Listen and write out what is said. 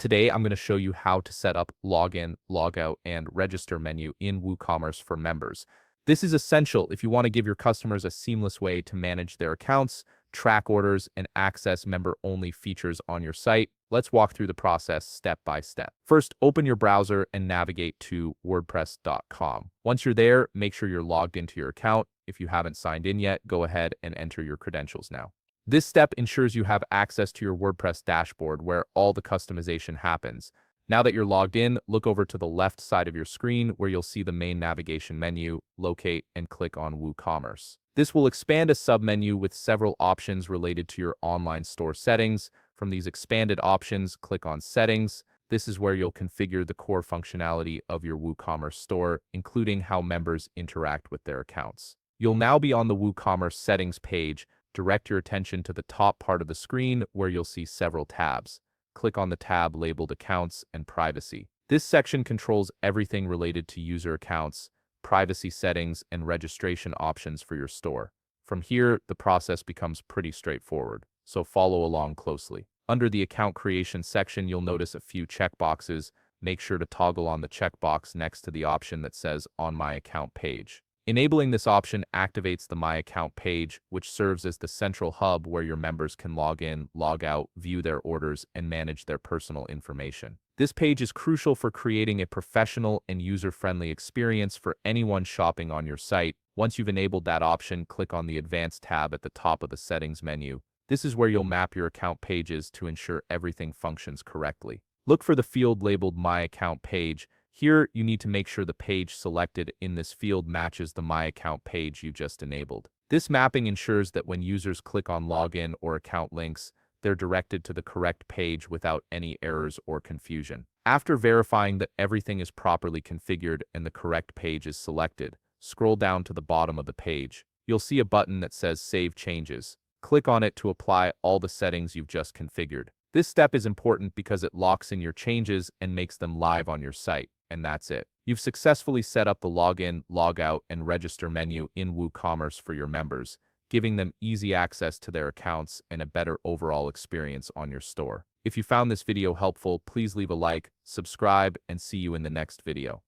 Today, I'm going to show you how to set up login, logout, and register menu in WooCommerce for members. This is essential if you want to give your customers a seamless way to manage their accounts, track orders, and access member-only features on your site. Let's walk through the process step by step. First, open your browser and navigate to wordpress.com. Once you're there, make sure you're logged into your account. If you haven't signed in yet, go ahead and enter your credentials now. This step ensures you have access to your WordPress dashboard where all the customization happens. Now that you're logged in, look over to the left side of your screen where you'll see the main navigation menu, locate, and click on WooCommerce. This will expand a submenu with several options related to your online store settings. From these expanded options, click on Settings. This is where you'll configure the core functionality of your WooCommerce store, including how members interact with their accounts. You'll now be on the WooCommerce settings page. Direct your attention to the top part of the screen where you'll see several tabs. Click on the tab labeled Accounts and Privacy. This section controls everything related to user accounts, privacy settings, and registration options for your store. From here, the process becomes pretty straightforward, so follow along closely. Under the Account Creation section, you'll notice a few checkboxes. Make sure to toggle on the checkbox next to the option that says On My Account page. Enabling this option activates the My Account page, which serves as the central hub where your members can log in, log out, view their orders, and manage their personal information. This page is crucial for creating a professional and user-friendly experience for anyone shopping on your site. Once you've enabled that option, click on the Advanced tab at the top of the Settings menu. This is where you'll map your account pages to ensure everything functions correctly. Look for the field labeled My Account page. Here, you need to make sure the page selected in this field matches the My Account page you just enabled. This mapping ensures that when users click on login or account links, they're directed to the correct page without any errors or confusion. After verifying that everything is properly configured and the correct page is selected, scroll down to the bottom of the page. You'll see a button that says Save Changes. Click on it to apply all the settings you've just configured. This step is important because it locks in your changes and makes them live on your site. And that's it. You've successfully set up the login, logout, and register menu in WooCommerce for your members, giving them easy access to their accounts and a better overall experience on your store. If you found this video helpful, please leave a like, subscribe, and see you in the next video.